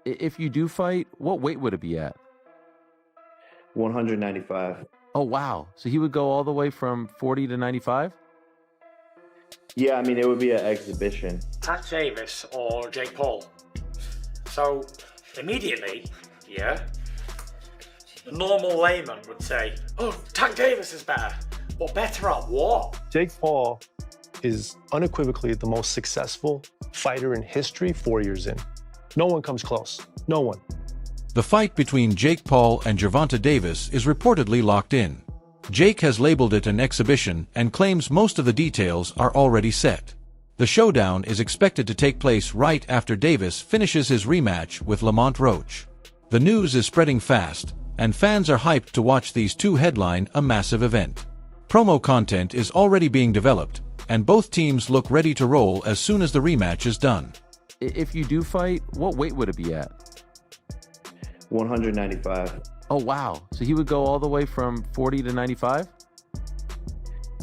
If you do fight, what weight would it be at? 195. Oh, wow. So he would go all the way from 40 to 95? Yeah, I mean, it would be an exhibition. Tank Davis or Jake Paul? So, immediately, yeah, the normal layman would say, oh, Tank Davis is better. But better at what? Jake Paul is unequivocally the most successful fighter in history 4 years in. No one comes close. No one. The fight between Jake Paul and Gervonta Davis is reportedly locked in. Jake has labeled it an exhibition and claims most of the details are already set. The showdown is expected to take place right after Davis finishes his rematch with Lamont Roach. The news is spreading fast, and fans are hyped to watch these two headline a massive event. Promo content is already being developed, and both teams look ready to roll as soon as the rematch is done. If you do fight, what weight would it be at? 195. Oh, wow. So he would go all the way from 40 to 95?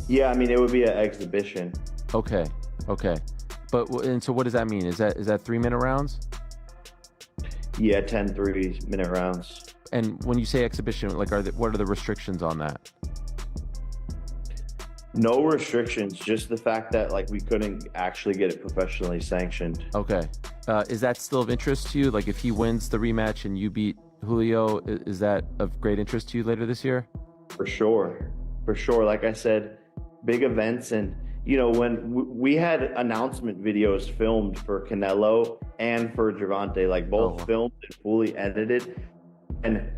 Yeah, I mean, it would be an exhibition. Okay. And so what does that mean? Is that 3-minute rounds? Yeah, 10 3-minute rounds. And when you say exhibition, like, what are the restrictions on that? No restrictions, just the fact that like we couldn't actually get it professionally sanctioned. Okay. Is that still of interest to you? Like, if he wins the rematch and you beat Julio, is that of great interest to you later this year? For sure. Like I said, big events. And, you know, when we had announcement videos filmed for Canelo and for Gervonta, like both filmed and fully edited. And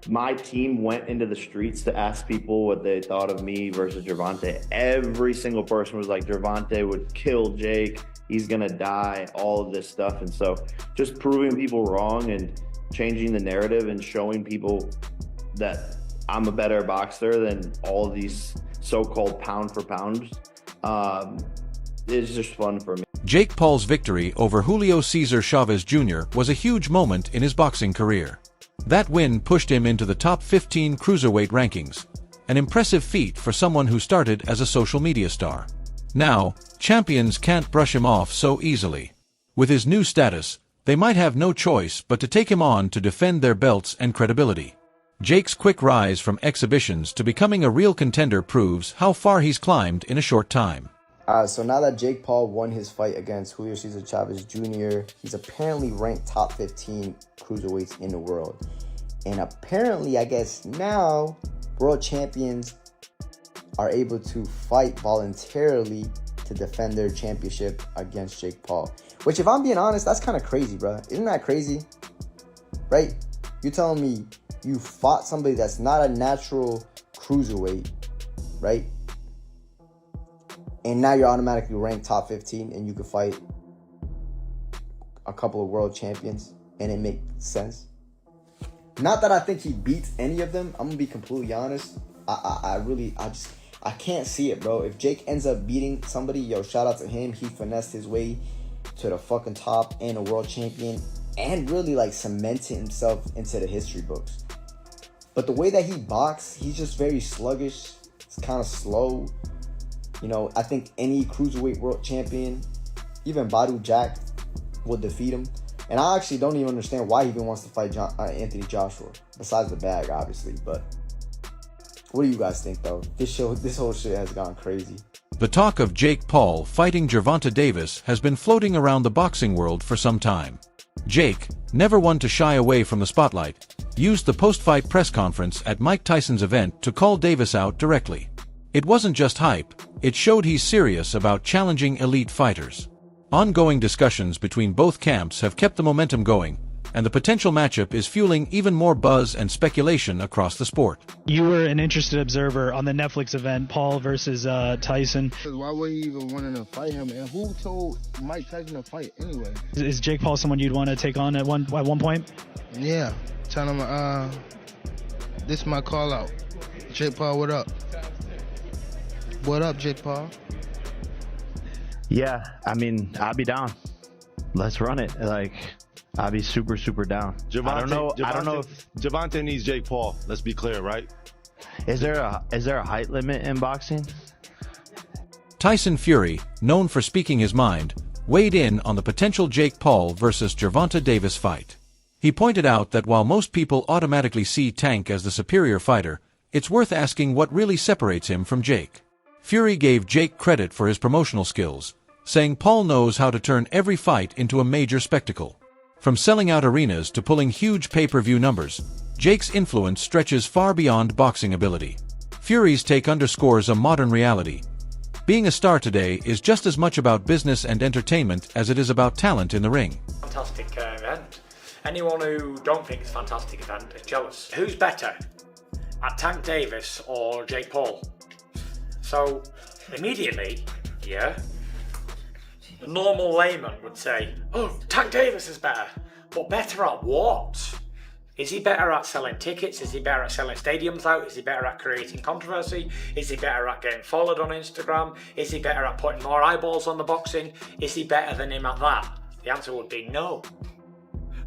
my team went into the streets to ask people what they thought of me versus Gervonta. Every single person was like, Gervonta would kill Jake. He's going to die, all of this stuff. And so just proving people wrong and changing the narrative and showing people that I'm a better boxer than all of these so-called pound for pound is just fun for me. Jake Paul's victory over Julio Cesar Chavez Jr. was a huge moment in his boxing career. That win pushed him into the top 15 cruiserweight rankings, an impressive feat for someone who started as a social media star. Now, champions can't brush him off so easily. With his new status, they might have no choice but to take him on to defend their belts and credibility. Jake's quick rise from exhibitions to becoming a real contender proves how far he's climbed in a short time. So now that Jake Paul won his fight against Julio Cesar Chavez Jr., he's apparently ranked top 15 cruiserweights in the world. And apparently, I guess now, world champions are able to fight voluntarily to defend their championship against Jake Paul. Which, if I'm being honest, that's kind of crazy, bro. Isn't that crazy? Right? You're telling me you fought somebody that's not a natural cruiserweight, right? And now you're automatically ranked top 15 and you can fight a couple of world champions and it makes sense. Not that I think he beats any of them. I'm going to be completely honest. I can't see it, bro. If Jake ends up beating somebody, yo, shout out to him. He finessed his way to the fucking top and a world champion and really like cemented himself into the history books. But the way that he boxes, he's just very sluggish. It's kind of slow. You know, I think any cruiserweight world champion, even Badu Jack, would defeat him. And I actually don't even understand why he even wants to fight Anthony Joshua, besides the bag, obviously. But what do you guys think, though? This whole shit has gone crazy. The talk of Jake Paul fighting Gervonta Davis has been floating around the boxing world for some time. Jake, never one to shy away from the spotlight, used the post-fight press conference at Mike Tyson's event to call Davis out directly. It wasn't just hype, it showed he's serious about challenging elite fighters. Ongoing discussions between both camps have kept the momentum going, and the potential matchup is fueling even more buzz and speculation across the sport. You were an interested observer on the Netflix event, Paul versus Tyson. Why would he even want to fight him? And who told Mike Tyson to fight anyway? Is Jake Paul someone you'd want to take on at one point? Yeah. Tell him, this is my call out. Jake Paul, what up? What up, Jake Paul? Yeah, I mean, I'd be down. Let's run it. Like, I'd be super down. I don't know if Gervonta needs Jake Paul. Let's be clear, right? Is there a height limit in boxing? Tyson Fury, known for speaking his mind, weighed in on the potential Jake Paul versus Gervonta Davis fight. He pointed out that while most people automatically see Tank as the superior fighter, it's worth asking what really separates him from Jake. Fury gave Jake credit for his promotional skills, saying Paul knows how to turn every fight into a major spectacle. From selling out arenas to pulling huge pay-per-view numbers, Jake's influence stretches far beyond boxing ability. Fury's take underscores a modern reality. Being a star today is just as much about business and entertainment as it is about talent in the ring. Fantastic event. Anyone who don't think it's a fantastic event is jealous. Who's better, at Tank Davis or Jake Paul? So, immediately, yeah, the normal layman would say, oh, Tank Davis is better. But better at what? Is he better at selling tickets? Is he better at selling stadiums out? Is he better at creating controversy? Is he better at getting followed on Instagram? Is he better at putting more eyeballs on the boxing? Is he better than him at that? The answer would be no.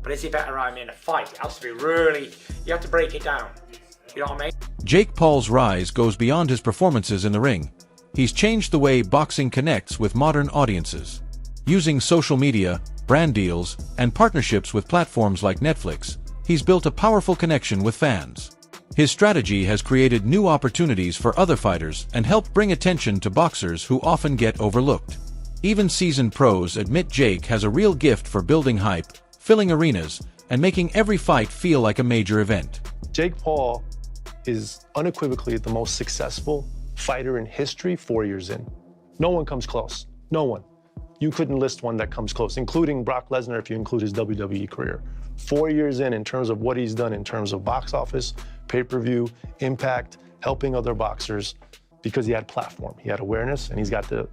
But is he better at him in a fight? It has to be really, you have to break it down. You know what I mean? Jake Paul's rise goes beyond his performances in the ring. He's changed the way boxing connects with modern audiences. Using social media, brand deals, and partnerships with platforms like Netflix, he's built a powerful connection with fans. His strategy has created new opportunities for other fighters and helped bring attention to boxers who often get overlooked. Even seasoned pros admit Jake has a real gift for building hype, filling arenas, and making every fight feel like a major event. Jake Paul is unequivocally the most successful fighter in history 4 years in. No one comes close. No one. You couldn't list one that comes close, including Brock Lesnar if you include his WWE career. 4 years in terms of what he's done in terms of box office, pay-per-view, impact, helping other boxers, because he had platform, he had awareness, and he's got the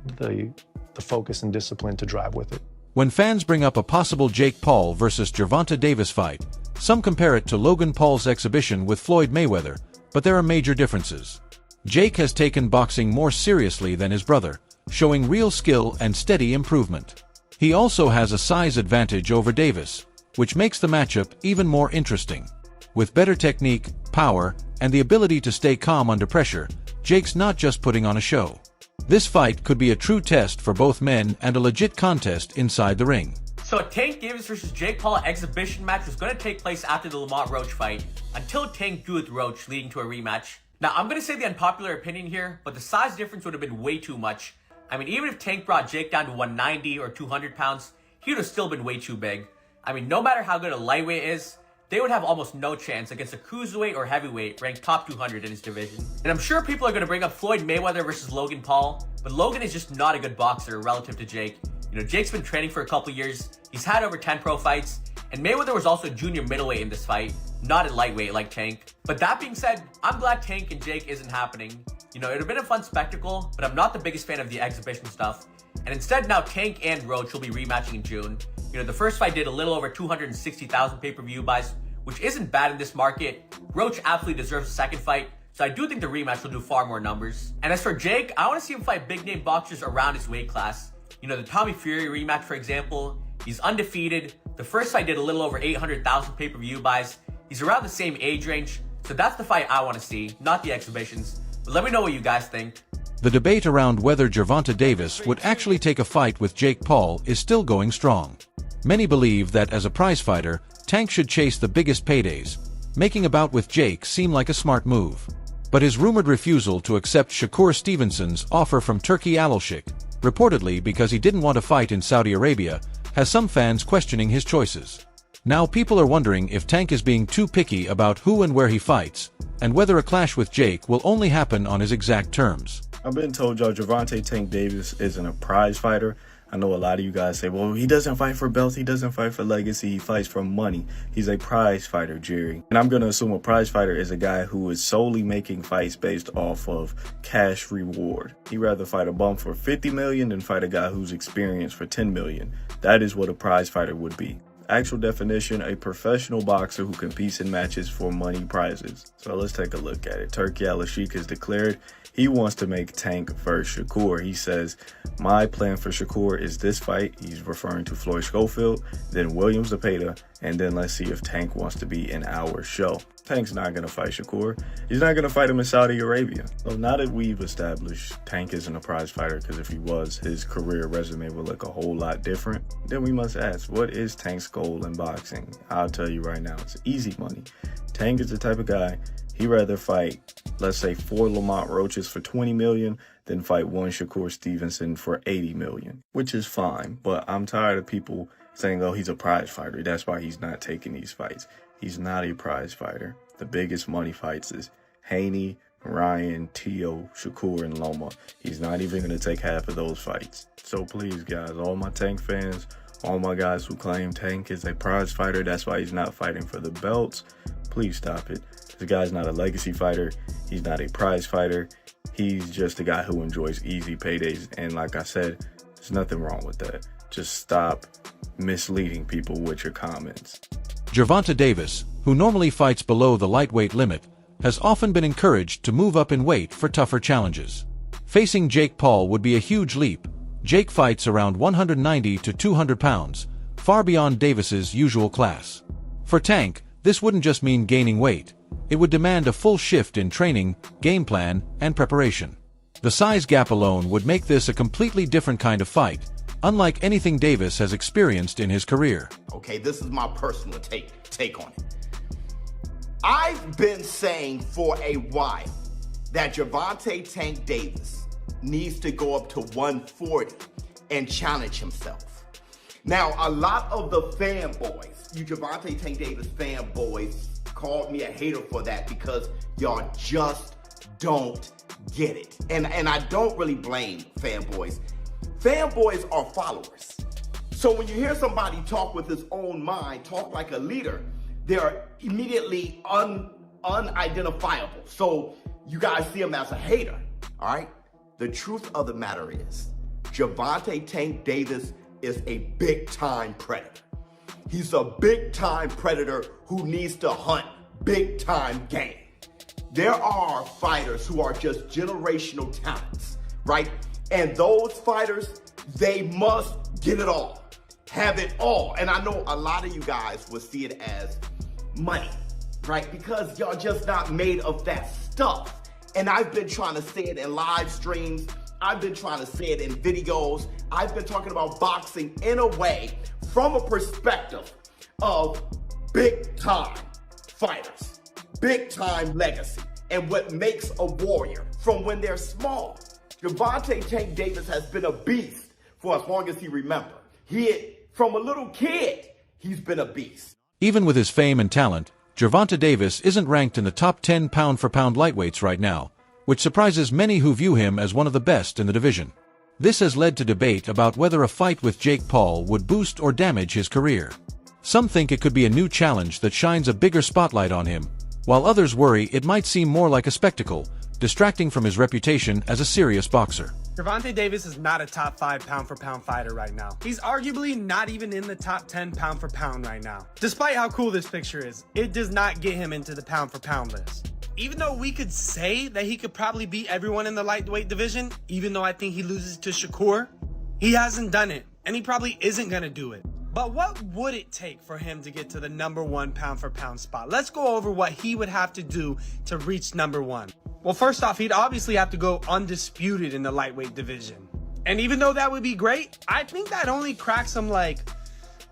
focus and discipline to drive with it. When fans bring up a possible Jake Paul versus Gervonta Davis fight, some compare it to Logan Paul's exhibition with Floyd Mayweather, but there are major differences. Jake has taken boxing more seriously than his brother, showing real skill and steady improvement. He also has a size advantage over Davis, which makes the matchup even more interesting. With better technique, power, and the ability to stay calm under pressure, Jake's not just putting on a show. This fight could be a true test for both men and a legit contest inside the ring. So a Tank Davis versus Jake Paul exhibition match was going to take place after the Lamont Roach fight, until Tank drew with Roach, leading to a rematch. Now, I'm going to say the unpopular opinion here, but the size difference would have been way too much. I mean, even if Tank brought Jake down to 190 or 200 pounds, he would have still been way too big. I mean, no matter how good a lightweight is, they would have almost no chance against a cruiserweight or heavyweight ranked top 200 in his division. And I'm sure people are going to bring up Floyd Mayweather versus Logan Paul, but Logan is just not a good boxer relative to Jake. You know, Jake's been training for a couple years, he's had over 10 pro fights, and Mayweather was also junior middleweight in this fight, not a lightweight like Tank. But that being said, I'm glad Tank and Jake isn't happening. You know, it would have been a fun spectacle, but I'm not the biggest fan of the exhibition stuff. And instead now Tank and Roach will be rematching in June. You know, the first fight did a little over 260,000 pay-per-view buys, which isn't bad in this market. Roach absolutely deserves a second fight, so I do think the rematch will do far more numbers. And as for Jake, I want to see him fight big-name boxers around his weight class. You know, the Tommy Fury rematch, for example, he's undefeated. The first fight did a little over 800,000 pay-per-view buys. He's around the same age range, so that's the fight I want to see, not the exhibitions. But let me know what you guys think. The debate around whether Gervonta Davis would actually take a fight with Jake Paul is still going strong. Many believe that as a prize fighter, Tank should chase the biggest paydays, making a bout with Jake seem like a smart move. But his rumored refusal to accept Shakur Stevenson's offer from Turki Alashik, reportedly because he didn't want to fight in Saudi Arabia, has some fans questioning his choices. Now people are wondering if Tank is being too picky about who and where he fights, and whether a clash with Jake will only happen on his exact terms. I've been told y'all Gervonta Tank Davis isn't a prize fighter. I know a lot of you guys say, well, he doesn't fight for belts, he doesn't fight for legacy, he fights for money. He's a prize fighter, Jerry. And I'm going to assume a prize fighter is a guy who is solely making fights based off of cash reward. He'd rather fight a bum for $50 million than fight a guy who's experienced for $10 million. That is what a prize fighter would be. Actual definition, a professional boxer who competes in matches for money prizes. So let's take a look at it. Turki Alashik has declared he wants to make Tank versus Shakur. He says, my plan for Shakur is this fight. He's referring to Floyd Schofield, then Williams Zepeda, and then let's see if Tank wants to be in our show. Tank's not going to fight Shakur. He's not going to fight him in Saudi Arabia. So now that we've established Tank isn't a prize fighter, because if he was, his career resume would look a whole lot different, then we must ask, what is Tank's goal in boxing? I'll tell you right now, it's easy money. Tank is the type of guy, he'd rather fight, let's say, 4 Lamont Roaches for $20 million than fight 1 Shakur Stevenson for $80 million, which is fine. But I'm tired of people saying, oh, he's a prize fighter, that's why he's not taking these fights. He's not a prize fighter. The biggest money fights is Haney, Ryan, Tio, Shakur, and Loma. He's not even going to take half of those fights. So please, guys, all my Tank fans, all my guys who claim Tank is a prize fighter, that's why he's not fighting for the belts, please stop it. This guy's not a legacy fighter. He's not a prize fighter. He's just a guy who enjoys easy paydays. And like I said, there's nothing wrong with that. Just stop misleading people with your comments. Gervonta Davis, who normally fights below the lightweight limit, has often been encouraged to move up in weight for tougher challenges. Facing Jake Paul would be a huge leap. Jake fights around 190 to 200 pounds, far beyond Davis's usual class. For Tank, this wouldn't just mean gaining weight. It would demand a full shift in training, game plan, and preparation. The size gap alone would make this a completely different kind of fight, unlike anything Davis has experienced in his career. Okay, this is my personal take on it. I've been saying for a while that Gervonta Tank Davis needs to go up to 140 and challenge himself. Now, a lot of the fanboys, you Gervonta Tank Davis fanboys, called me a hater for that because y'all just don't get it. And I don't really blame fanboys. Fanboys are followers. So when you hear somebody talk with his own mind, talk like a leader, they're immediately unidentifiable. So you guys see him as a hater, all right? The truth of the matter is, Gervonta Tank Davis is a big-time predator. He's a big-time predator who needs to hunt big-time game. There are fighters who are just generational talents, right? And those fighters, they must get it all, have it all. And I know a lot of you guys will see it as money, right? Because y'all just not made of that stuff. And I've been trying to say it in live streams. I've been trying to say it in videos. I've been talking about boxing in a way from a perspective of big time fighters, big time legacy, and what makes a warrior from when they're small. Gervonta Tank Davis has been a beast for as long as he remembers. From a little kid, he's been a beast. Even with his fame and talent, Gervonta Davis isn't ranked in the top 10 pound-for-pound lightweights right now, which surprises many who view him as one of the best in the division. This has led to debate about whether a fight with Jake Paul would boost or damage his career. Some think it could be a new challenge that shines a bigger spotlight on him, while others worry it might seem more like a spectacle, distracting from his reputation as a serious boxer. Gervonta Davis is not a top 5 pound-for-pound fighter right now. He's arguably not even in the top 10 pound-for-pound right now. Despite how cool this picture is, it does not get him into the pound-for-pound list. Even though we could say that he could probably beat everyone in the lightweight division, even though I think he loses to Shakur, he hasn't done it, and he probably isn't gonna do it. But what would it take for him to get to the #1 pound-for-pound spot? Let's go over what he would have to do to reach #1. Well, first off, he'd obviously have to go undisputed in the lightweight division. And even though that would be great, I think that only cracks him like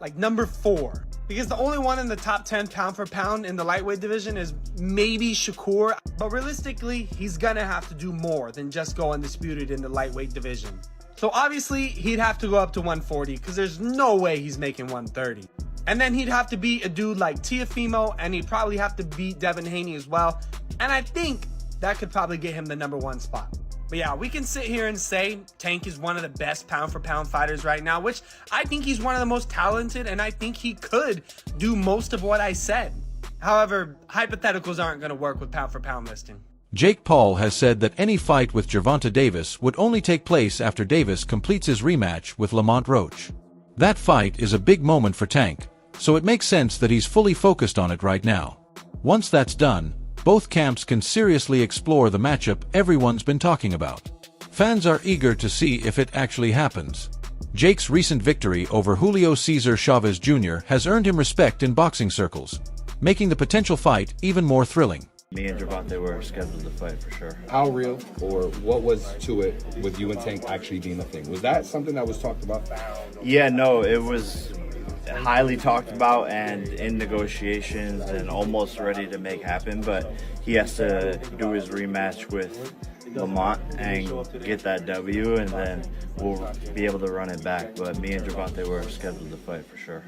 #4. Because the only one in the top 10 pound-for-pound in the lightweight division is maybe Shakur. But realistically, he's gonna have to do more than just go undisputed in the lightweight division. So obviously, he'd have to go up to 140 because there's no way he's making 130. And then he'd have to beat a dude like Teofimo, and he'd probably have to beat Devin Haney as well. And I think that could probably get him the #1 spot. But yeah, we can sit here and say Tank is one of the best pound-for-pound fighters right now, which I think he's one of the most talented, and I think he could do most of what I said. However, hypotheticals aren't going to work with pound-for-pound listing. Jake Paul has said that any fight with Gervonta Davis would only take place after Davis completes his rematch with Lamont Roach. That fight is a big moment for Tank, so it makes sense that he's fully focused on it right now. Once that's done, both camps can seriously explore the matchup everyone's been talking about. Fans are eager to see if it actually happens. Jake's recent victory over Julio Cesar Chavez Jr. has earned him respect in boxing circles, making the potential fight even more thrilling. Me and Gervonta were scheduled to fight for sure. How real, or what was to it with you and Tank actually being a thing? Was that something that was talked about? Yeah, no, it was highly talked about and in negotiations and almost ready to make happen, but he has to do his rematch with Lamont and get that W, and then we'll be able to run it back. But me and Gervonta were scheduled to fight for sure.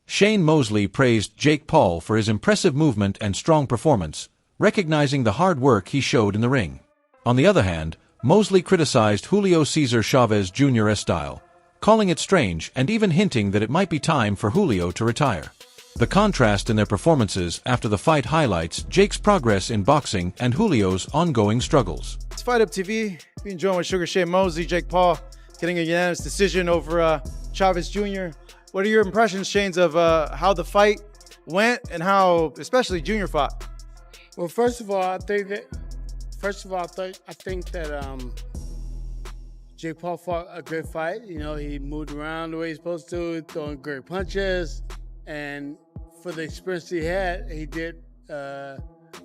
Shane Mosley praised Jake Paul for his impressive movement and strong performance, recognizing the hard work he showed in the ring. On the other hand, Mosley criticized Julio Cesar Chavez Jr.'s style, calling it strange and even hinting that it might be time for Julio to retire. The contrast in their performances after the fight highlights Jake's progress in boxing and Julio's ongoing struggles. It's Fight Up TV, being joined with Sugar Shane Mosley, Jake Paul, getting a unanimous decision over Chavez Jr. What are your impressions, Shanes, of how the fight went and how especially Junior fought? Well, first of all, I think that Jake Paul fought a good fight. You know, he moved around the way he's supposed to, throwing great punches, and for the experience he had, he did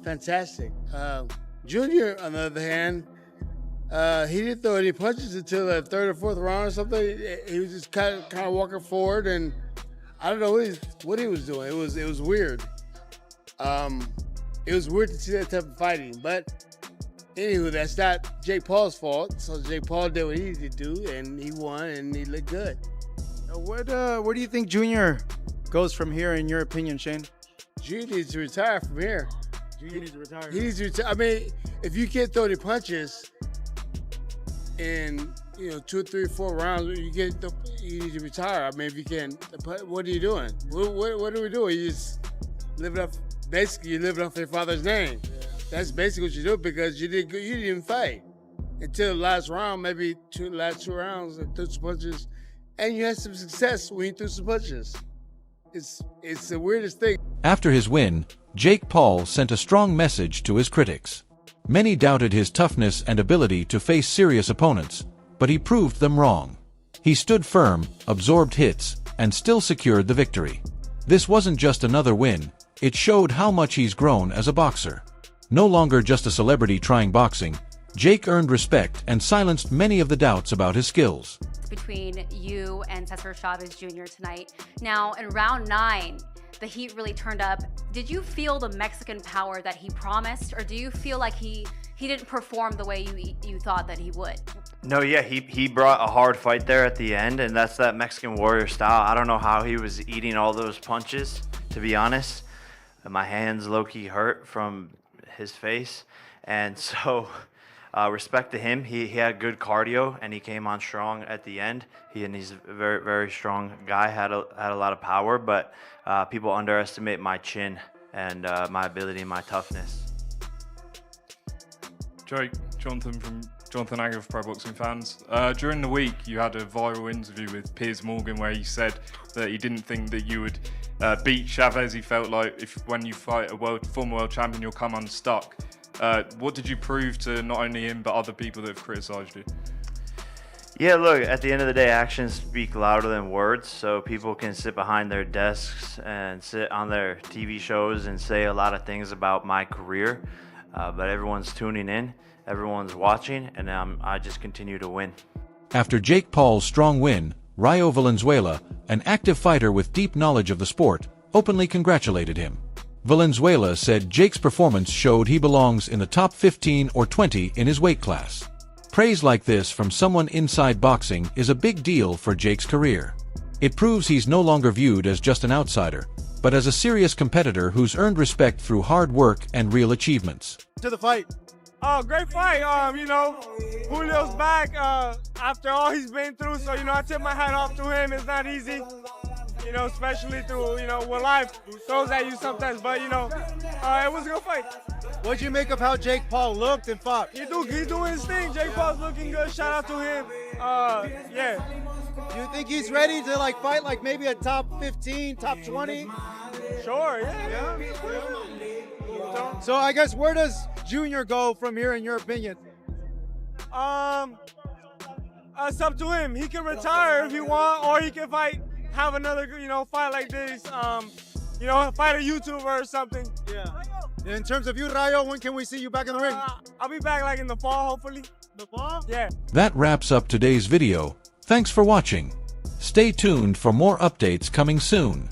fantastic. Junior, on the other hand, he didn't throw any punches until the third or fourth round or something. He was just kind of walking forward, and I don't know what he was doing. It was weird. It was weird to see that type of fighting, but anywho, that's not Jake Paul's fault. So Jake Paul did what he needed to do, and he won, and he looked good. Where do you think Junior goes from here, in your opinion, Shane? Junior needs to retire from here. Junior needs to retire. He needs to retire. I mean, if you can't throw any punches in 2, 3, 4 rounds, you need to retire. I mean, if you can, what are you doing? What are we doing? You just living up. Basically, you're living off your father's name. Yeah. That's basically what you're doing, because you didn't even fight until the last round, maybe last two rounds, and threw some punches, and you had some success when you threw some punches. It's the weirdest thing. After his win, Jake Paul sent a strong message to his critics. Many doubted his toughness and ability to face serious opponents, but he proved them wrong. He stood firm, absorbed hits, and still secured the victory. This wasn't just another win. It showed how much he's grown as a boxer. No longer just a celebrity trying boxing, Jake earned respect and silenced many of the doubts about his skills. Between you and Cesar Chavez Jr. tonight. Now, in round 9, the heat really turned up. Did you feel the Mexican power that he promised, or do you feel like he didn't perform the way you thought that he would? No, yeah, he brought a hard fight there at the end, and that's that Mexican warrior style. I don't know how he was eating all those punches, to be honest. My hands low-key hurt from his face, and so respect to him. He had good cardio, and he came on strong at the end. He's a very, very strong guy, had a lot of power, but people underestimate my chin and my ability and my toughness. Jake, Jonathan Agger of Pro Boxing Fans. During the week, you had a viral interview with Piers Morgan where he said that he didn't think that you would beat Chavez. He felt like when you fight a former world champion, you'll come unstuck. What did you prove to not only him but other people that have criticised you? Yeah, look, at the end of the day, actions speak louder than words, so people can sit behind their desks and sit on their TV shows and say a lot of things about my career, but everyone's tuning in, everyone's watching, and I just continue to win. After Jake Paul's strong win, Rayo Valenzuela, an active fighter with deep knowledge of the sport, openly congratulated him. Valenzuela said Jake's performance showed he belongs in the top 15 or 20 in his weight class. Praise like this from someone inside boxing is a big deal for Jake's career. It proves he's no longer viewed as just an outsider, but as a serious competitor who's earned respect through hard work and real achievements. To the fight. Oh, great fight. Julio's back after all he's been through. So, I tip my hat off to him. It's not easy, especially through, what life throws at you sometimes. But, it was a good fight. What'd you make of how Jake Paul looked and fought? He's doing his thing. Jake Paul's looking good. Shout out to him. Yeah. Do you think he's ready to fight maybe a top 15, top 20? Sure, yeah. So I guess where does Junior go from here in your opinion? It's up to him. He can retire if he want, or he can have another, fight like this. Fight a YouTuber or something. Yeah. In terms of you, Rayo, when can we see you back in the ring? I'll be back in the fall, hopefully. The fall? Yeah. That wraps up today's video. Thanks for watching. Stay tuned for more updates coming soon.